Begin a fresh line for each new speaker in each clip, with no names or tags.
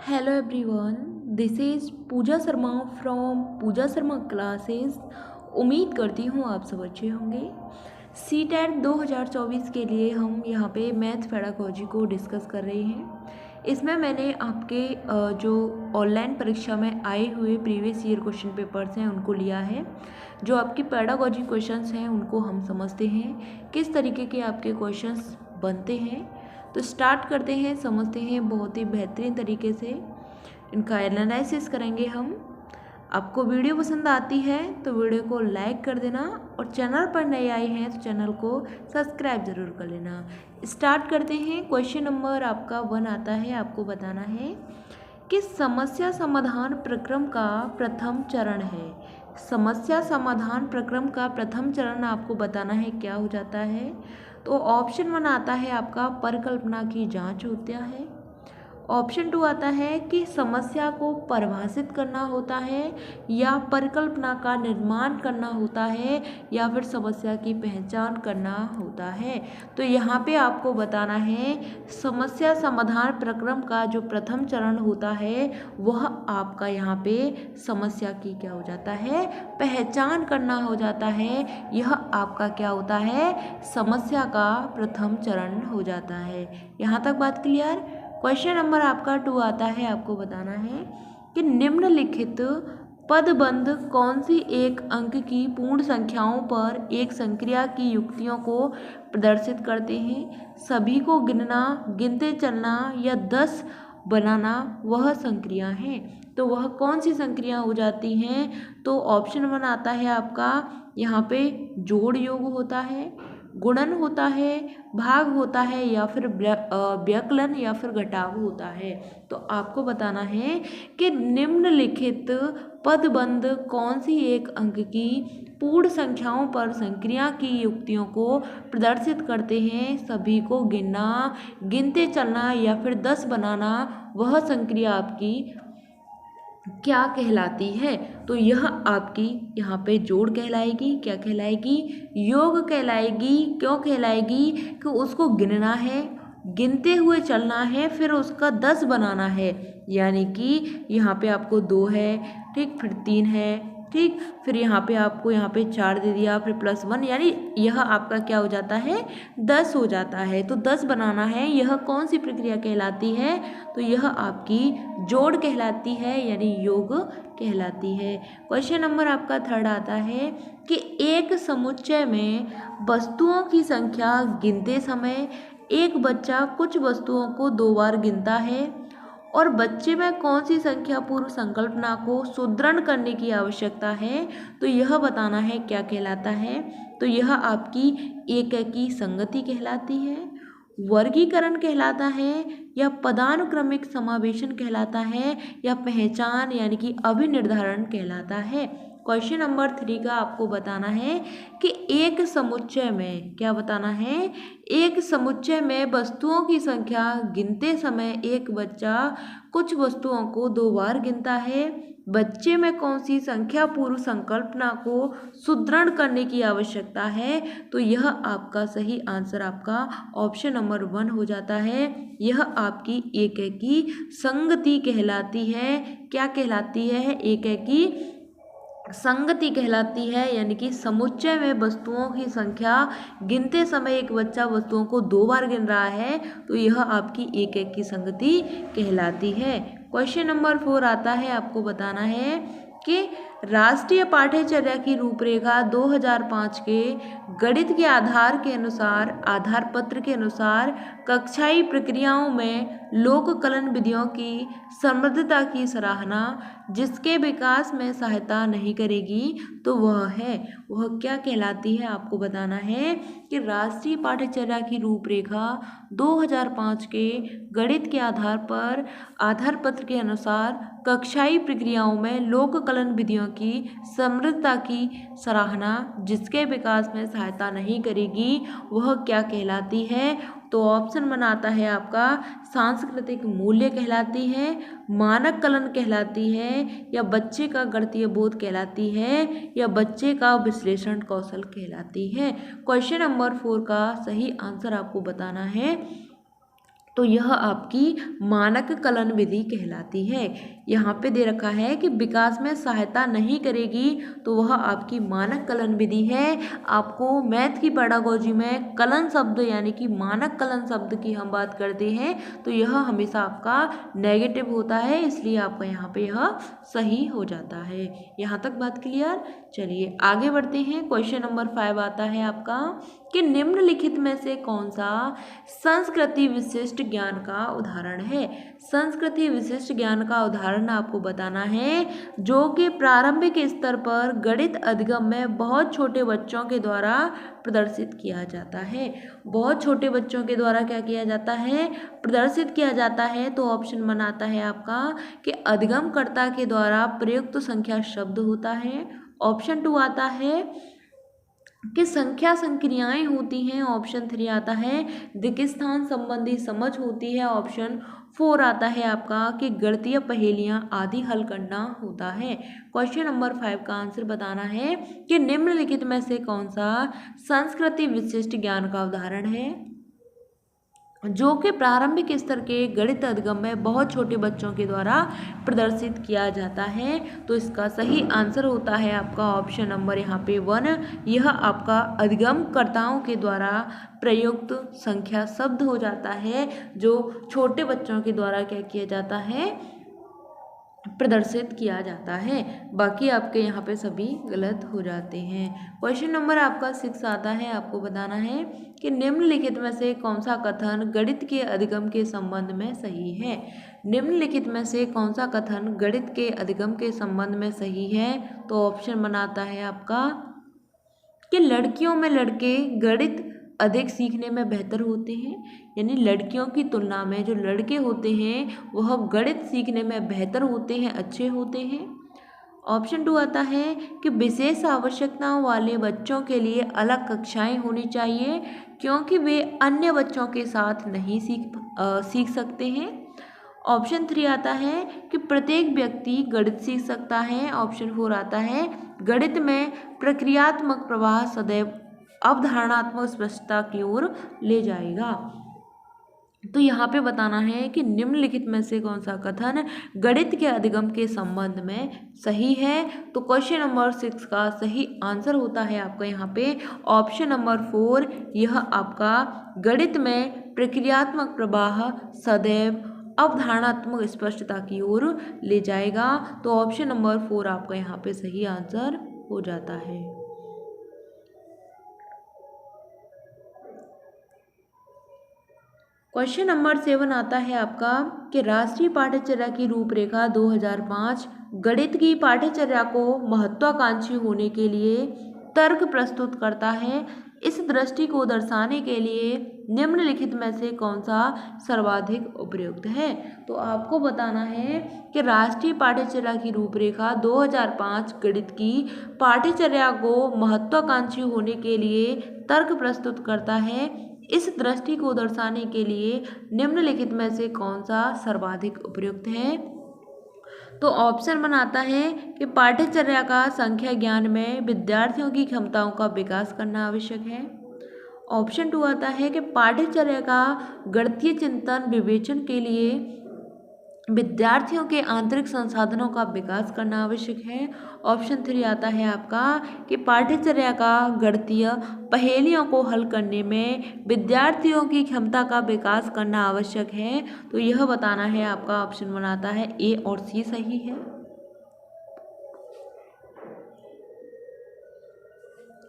Hello everyone, this is Pooja Sharma from Pooja Sharma classes. उम्मीद करती हूँ आप सब अच्छे होंगे। सीटेट 2024 के लिए हम यहाँ पे मैथ पेडागोजी को डिस्कस कर रहे हैं। इसमें मैंने आपके जो ऑनलाइन परीक्षा में आए हुए प्रीवियस ईयर क्वेश्चन पेपर्स हैं उनको लिया है। जो आपकी पेडागोजी क्वेश्चंस हैं उनको हम समझते हैं किस तरीके के आपके क्वेश्चंस बनते हैं। तो स्टार्ट करते हैं, समझते हैं बहुत ही बेहतरीन तरीके से। इनका एनालिसिस करेंगे हम। आपको वीडियो पसंद आती है तो वीडियो को लाइक कर देना और चैनल पर नए आए हैं तो चैनल को सब्सक्राइब ज़रूर कर लेना। स्टार्ट करते हैं। क्वेश्चन नंबर आपका 1 आता है। आपको बताना है कि समस्या समाधान प्रक्रम का प्रथम चरण है। समस्या समाधान प्रक्रम का प्रथम चरण आपको बताना है क्या हो जाता है। तो ऑप्शन 1 आता है आपका परिकल्पना की जांच होता है। ऑप्शन 2 आता है कि समस्या को परिभाषित करना होता है या परिकल्पना का निर्माण करना होता है या फिर समस्या की पहचान करना होता है। तो यहाँ पे आपको बताना है समस्या समाधान प्रक्रम का जो प्रथम चरण होता है वह आपका यहाँ पे समस्या की क्या हो जाता है, पहचान करना हो जाता है। यह आपका क्या होता है, समस्या का प्रथम चरण हो जाता है। यहाँ तक बात क्लियर। क्वेश्चन नंबर आपका 2 आता है। आपको बताना है कि निम्नलिखित पदबंध कौन सी एक अंक की पूर्ण संख्याओं पर एक संक्रिया की युक्तियों को प्रदर्शित करते हैं। सभी को गिनना, गिनते चलना या 10 बनाना वह संक्रिया है। तो वह कौन सी संक्रिया हो जाती हैं। तो ऑप्शन 1 आता है आपका यहाँ पे जोड़ योग होता है, गुणन होता है, भाग होता है या फिर व्यकलन या फिर घटाव होता है। तो आपको बताना है कि निम्नलिखित पदबंध कौन सी एक अंक की पूर्ण संख्याओं पर संक्रिया की युक्तियों को प्रदर्शित करते हैं। सभी को गिनना, गिनते चलना या फिर 10 बनाना वह संक्रिया आपकी क्या कहलाती है। तो यह आपकी यहाँ पे जोड़ कहलाएगी। क्या कहलाएगी, योग कहलाएगी। क्यों कहलाएगी कि उसको गिनना है, गिनते हुए चलना है, फिर उसका 10 बनाना है। यानी कि यहाँ पे आपको 2 है, ठीक, फिर 3 है, ठीक, फिर यहाँ पे आपको यहाँ पे 4 दे दिया, फिर +1, यानी यह आपका क्या हो जाता है, 10 हो जाता है। तो 10 बनाना है। यह कौन सी प्रक्रिया कहलाती है। तो यह आपकी जोड़ कहलाती है यानी योग कहलाती है। क्वेश्चन नंबर आपका 3 आता है कि एक समुच्चय में वस्तुओं की संख्या गिनते समय एक बच्चा कुछ वस्तुओं को 2 बार गिनता है और बच्चे में कौन सी संख्या पूर्व संकल्पना को सुदृढ़ करने की आवश्यकता है। तो यह बताना है क्या कहलाता है। तो यह आपकी एककी संगति कहलाती है, वर्गीकरण कहलाता है या पदानुक्रमिक समावेशन कहलाता है या पहचान यानी कि अभिनिर्धारण कहलाता है। क्वेश्चन नंबर 3 का आपको बताना है कि एक समुच्चय में क्या बताना है, एक समुच्चय में वस्तुओं की संख्या गिनते समय एक बच्चा कुछ वस्तुओं को 2 बार गिनता है। बच्चे में कौन सी संख्या पूर्व संकल्पना को सुदृढ़ करने की आवश्यकता है। तो यह आपका सही आंसर आपका ऑप्शन नंबर 1 हो जाता है। यह आपकी एककी संगति कहलाती है। क्या कहलाती है, एककी संगति कहलाती है। यानी कि समुच्चय में वस्तुओं की संख्या गिनते समय एक बच्चा वस्तुओं को 2 बार गिन रहा है तो यह आपकी एककी संगति कहलाती है। क्वेश्चन नंबर 4 आता है। आपको बताना है कि राष्ट्रीय पाठ्यचर्या की रूपरेखा 2005 के गणित के आधार के अनुसार, आधार पत्र के अनुसार कक्षाई प्रक्रियाओं में लोककलन विधियों की समृद्धता की सराहना जिसके विकास में सहायता नहीं करेगी तो वह क्या कहलाती है। आपको बताना है कि राष्ट्रीय पाठ्यचर्या की रूपरेखा 2005 के गणित के आधार पर, आधार पत्र के अनुसार कक्षाई प्रक्रियाओं में लोककलन विधियों की समृद्धता की सराहना जिसके विकास में सहायता नहीं करेगी वह क्या कहलाती है। तो ऑप्शन बनाता है आपका सांस्कृतिक मूल्य कहलाती है, मानक कलन कहलाती है या बच्चे का गणितीय बोध कहलाती है या बच्चे का विश्लेषण कौशल कहलाती है। क्वेश्चन नंबर 4 का सही आंसर आपको बताना है तो यह आपकी मानक कलन विधि कहलाती है। यहाँ पे दे रखा है कि विकास में सहायता नहीं करेगी, तो वह आपकी मानक कलन विधि है। आपको मैथ की पेडागोजी में कलन शब्द यानी कि मानक कलन शब्द की हम बात करते हैं तो यह हमेशा आपका नेगेटिव होता है, इसलिए आपका यहाँ पे यह सही हो जाता है। यहाँ तक बात क्लियर। चलिए आगे बढ़ते हैं। क्वेश्चन नंबर 5 आता है आपका कि निम्नलिखित में से कौन सा संस्कृति विशिष्ट ज्ञान का उदाहरण है। संस्कृति विशिष्ट ज्ञान का उदाहरण आपको बताना है जो कि प्रारंभिक स्तर पर गणित अधिगम में बहुत छोटे बच्चों के द्वारा प्रदर्शित किया जाता है। बहुत छोटे बच्चों के द्वारा क्या किया जाता है, प्रदर्शित किया जाता है। तो ऑप्शन बनाता है आपका कि अधिगमकर्ता के द्वारा प्रयुक्त संख्या शब्द होता है। ऑप्शन 2 आता है कि संख्या संक्रियाएं होती हैं। ऑप्शन 3 आता है दिक्स्थान संबंधी समझ होती है। ऑप्शन 4 आता है आपका कि गणितीय पहेलियां आदि हल करना होता है। क्वेश्चन नंबर 5 का आंसर बताना है कि निम्नलिखित में से कौन सा संस्कृति विशिष्ट ज्ञान का उदाहरण है जो कि प्रारंभिक स्तर के गणित अधिगम में बहुत छोटे बच्चों के द्वारा प्रदर्शित किया जाता है। तो इसका सही आंसर होता है आपका ऑप्शन नंबर यहाँ पे 1। यह आपका अधिगमकर्ताओं के द्वारा प्रयुक्त संख्या शब्द हो जाता है जो छोटे बच्चों के द्वारा क्या किया जाता है, प्रदर्शित किया जाता है। बाकी आपके यहाँ पे सभी गलत हो जाते हैं। क्वेश्चन नंबर आपका 6 आता है। आपको बताना है कि निम्नलिखित में से कौन सा कथन गणित के अधिगम के संबंध में सही है। निम्नलिखित में से कौन सा कथन गणित के अधिगम के संबंध में सही है। तो ऑप्शन बनाता है आपका कि लड़कियों में लड़के गणित अधिक सीखने में बेहतर होते हैं, यानी लड़कियों की तुलना में जो लड़के होते हैं वह गणित सीखने में बेहतर होते हैं, अच्छे होते हैं। ऑप्शन 2 आता है कि विशेष आवश्यकताओं वाले बच्चों के लिए अलग कक्षाएं होनी चाहिए क्योंकि वे अन्य बच्चों के साथ नहीं सीख सकते हैं। ऑप्शन 3 आता है कि प्रत्येक व्यक्ति गणित सीख सकता है। ऑप्शन 4 आता है गणित में प्रक्रियात्मक प्रवाह सदैव अवधारणात्मक स्पष्टता की ओर ले जाएगा। तो यहाँ पे बताना है कि निम्नलिखित में से कौन सा कथन गणित के अधिगम के संबंध में सही है। तो क्वेश्चन नंबर 6 का सही आंसर होता है आपका यहाँ पे ऑप्शन नंबर 4। यह आपका गणित में प्रक्रियात्मक प्रवाह सदैव अवधारणात्मक स्पष्टता की ओर ले जाएगा। तो ऑप्शन नंबर 4 आपका यहाँ पे सही आंसर हो जाता है। क्वेश्चन नंबर 7 आता है आपका कि राष्ट्रीय पाठ्यचर्या की रूपरेखा 2005 गणित की पाठ्यचर्या को महत्वाकांक्षी होने के लिए तर्क प्रस्तुत करता है। इस दृष्टि को दर्शाने के लिए निम्नलिखित में से कौन सा सर्वाधिक उपयुक्त है। तो आपको बताना है कि राष्ट्रीय पाठ्यचर्या की रूपरेखा 2005 गणित की पाठ्यचर्या को महत्वाकांक्षी होने के लिए तर्क प्रस्तुत करता है। इस दृष्टि को दर्शाने के लिए निम्नलिखित में से कौन सा सर्वाधिक उपयुक्त है। तो ऑप्शन बनाता है कि पाठ्यचर्या का संख्या ज्ञान में विद्यार्थियों की क्षमताओं का विकास करना आवश्यक है। ऑप्शन 2 आता है कि पाठ्यचर्या का गणितीय चिंतन विवेचन के लिए विद्यार्थियों के आंतरिक संसाधनों का विकास करना आवश्यक है। ऑप्शन 3 आता है आपका कि पाठ्यचर्या का गणितीय पहेलियों को हल करने में विद्यार्थियों की क्षमता का विकास करना आवश्यक है। तो यह बताना है आपका ऑप्शन बनाता है ए और सी सही है।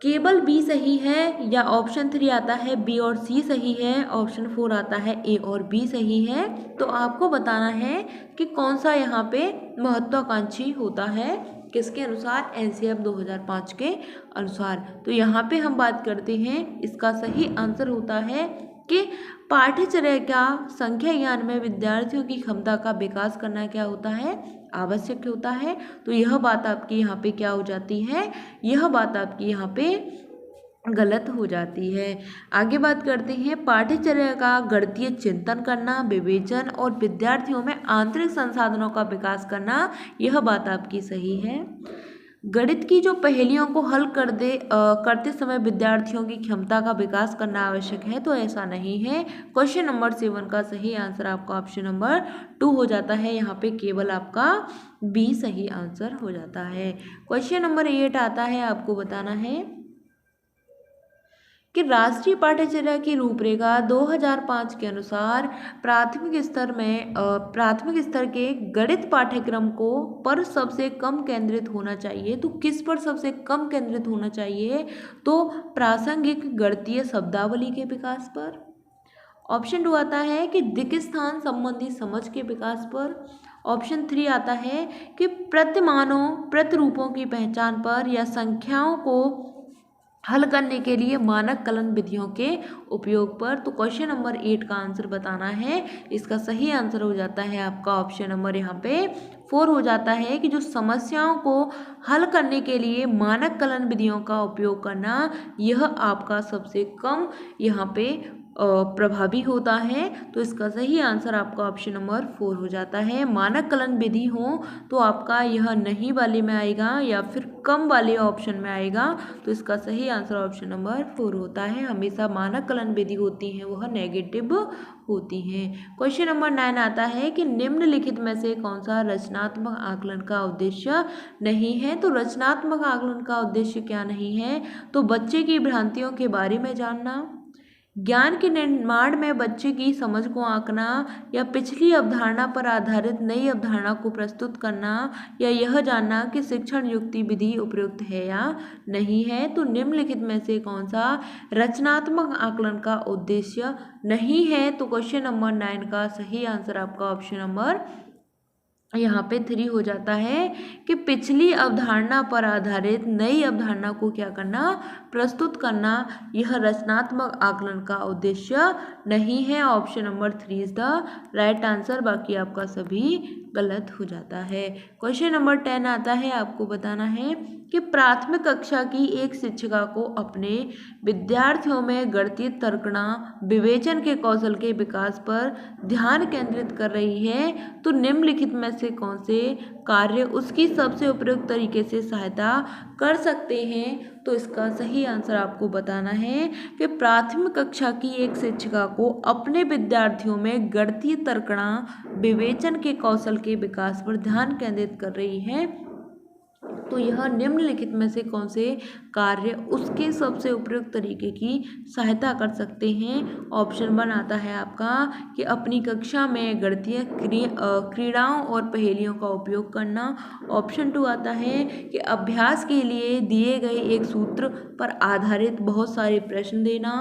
केवल बी सही है या ऑप्शन 3 आता है बी और सी सही है। ऑप्शन 4 आता है ए और बी सही है। तो आपको बताना है कि कौन सा यहाँ पे महत्वाकांक्षी होता है, किसके अनुसार, एनसीएफ 2005 के अनुसार। तो यहाँ पे हम बात करते हैं, इसका सही आंसर होता है कि पाठ्यचर्या का संख्या ज्ञान में विद्यार्थियों की क्षमता का विकास करना क्या होता है, आवश्यक होता है। तो यह बात आपकी यहाँ पे क्या हो जाती है, यह बात आपकी यहाँ पे गलत हो जाती है। आगे बात करते हैं, पाठ्यचर्या का गणितीय चिंतन करना, विवेचन और विद्यार्थियों में आंतरिक संसाधनों का विकास करना, यह बात आपकी सही है। गणित की जो पहेलियों को हल करते समय विद्यार्थियों की क्षमता का विकास करना आवश्यक है, तो ऐसा नहीं है। क्वेश्चन नंबर 7 का सही आंसर आपका ऑप्शन नंबर 2 हो जाता है। यहाँ पे केवल आपका बी सही आंसर हो जाता है। क्वेश्चन नंबर 8 आता है, आपको बताना है कि राष्ट्रीय पाठ्यचर्या की रूपरेखा 2005 के अनुसार प्राथमिक स्तर के गणित पाठ्यक्रम को पर सबसे कम केंद्रित होना चाहिए। तो किस पर सबसे कम केंद्रित होना चाहिए? तो प्रासंगिक गणितीय शब्दावली के विकास पर। ऑप्शन 2 आता है कि दिक् स्थान संबंधी समझ के विकास पर। ऑप्शन 3 आता है कि प्रतिमानों प्रतिरूपों की पहचान पर या संख्याओं को हल करने के लिए मानक कलन विधियों के उपयोग पर। तो क्वेश्चन नंबर 8 का आंसर बताना है। इसका सही आंसर हो जाता है आपका ऑप्शन नंबर यहाँ पे 4 हो जाता है कि जो समस्याओं को हल करने के लिए मानक कलन विधियों का उपयोग करना, यह आपका सबसे कम यहाँ पे प्रभावी होता है। तो इसका सही आंसर आपका ऑप्शन नंबर 4 हो जाता है। मानक कलन विधि हो तो आपका यह नहीं वाले में आएगा या फिर कम वाले ऑप्शन में आएगा। तो इसका सही आंसर ऑप्शन नंबर 4 होता है। हमेशा मानक कलन विधि होती हैं वह नेगेटिव होती हैं। क्वेश्चन नंबर 9 आता है कि निम्नलिखित में से कौन सा रचनात्मक आकलन का उद्देश्य नहीं है? तो रचनात्मक आकलन का उद्देश्य क्या नहीं है? तो बच्चे की भ्रांतियों के बारे में जानना, ज्ञान के निर्माण में बच्चे की समझ को आंकना, या पिछली अवधारणा पर आधारित नई अवधारणा को प्रस्तुत करना, या यह जानना कि शिक्षण युक्ति विधि उपयुक्त है या नहीं है। तो निम्नलिखित में से कौन सा रचनात्मक आकलन का उद्देश्य नहीं है? तो क्वेश्चन नंबर 9 का सही आंसर आपका ऑप्शन नंबर यहाँ पे 3 हो जाता है कि पिछली अवधारणा पर आधारित नई अवधारणा को क्या करना, प्रस्तुत करना, यह रचनात्मक आकलन का उद्देश्य नहीं है। Option number 3 is the right answer. बाकी आपका सभी गलत हो जाता है। क्वेश्चन नंबर 10 आता है, आपको बताना है कि प्राथमिक कक्षा की एक शिक्षिका को अपने विद्यार्थियों में गणितीय तर्कणा विवेचन के कौशल के विकास पर ध्यान केंद्रित कर रही है। तो निम्नलिखित में से कौन से कार्य उसकी सबसे उपयुक्त तरीके से सहायता कर सकते हैं? तो इसका सही आंसर आपको बताना है कि प्राथमिक कक्षा की एक शिक्षिका को अपने विद्यार्थियों में गणितीय तर्कणा विवेचन के कौशल के विकास पर ध्यान केंद्रित कर रही है। तो यह निम्नलिखित में से कौन से कार्य उसके सबसे उपयुक्त तरीके की सहायता कर सकते हैं? ऑप्शन 1 आता है आपका कि अपनी कक्षा में गणितीय क्रीड़ाओं और पहेलियों का उपयोग करना। ऑप्शन 2 आता है कि अभ्यास के लिए दिए गए एक सूत्र पर आधारित बहुत सारे प्रश्न देना।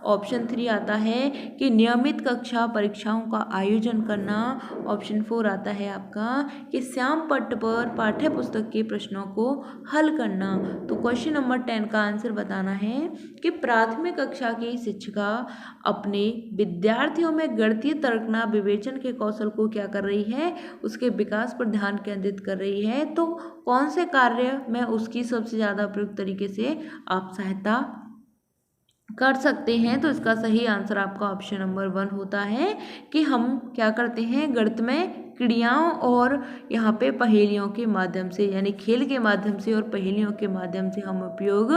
ऑप्शन 3 आता है कि नियमित कक्षा परीक्षाओं का आयोजन करना। ऑप्शन 4 आता है आपका कि श्याम पट्ट पर पाठ्य पुस्तक के प्रश्नों को हल करना। तो क्वेश्चन नंबर 10 का आंसर बताना है कि प्राथमिक कक्षा की शिक्षिका अपने विद्यार्थियों में गणितीय तर्कना विवेचन के कौशल को क्या कर रही है, उसके विकास पर ध्यान केंद्रित कर रही है। तो कौन से कार्य में उसकी सबसे ज़्यादा उपयुक्त तरीके से आप सहायता कर सकते हैं? तो इसका सही आंसर आपका ऑप्शन नंबर 1 होता है कि हम क्या करते हैं, गणित में क्रियाओं और यहाँ पे पहेलियों के माध्यम से, यानी खेल के माध्यम से और पहेलियों के माध्यम से हम उपयोग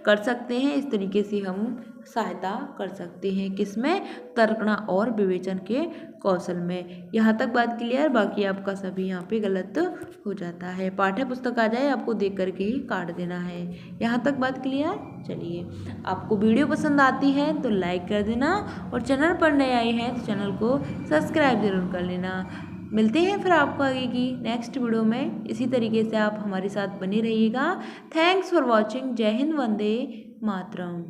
कर सकते हैं। इस तरीके से हम सहायता कर सकते हैं किसमें, तर्कणा और विवेचन के कौशल में। यहाँ तक बात क्लियर? बाकी आपका सभी यहाँ पे गलत हो जाता है। पाठ्य पुस्तक आ जाए आपको देख करके ही काट देना है। यहाँ तक बात क्लियर? चलिए, आपको वीडियो पसंद आती है तो लाइक कर देना और चैनल पर नए आए हैं तो चैनल को सब्सक्राइब जरूर कर लेना। मिलते हैं फिर आपको आगे की नेक्स्ट वीडियो में। इसी तरीके से आप हमारे साथ बने रहिएगा। Thanks for watching. जय हिंद, वंदे मातरम।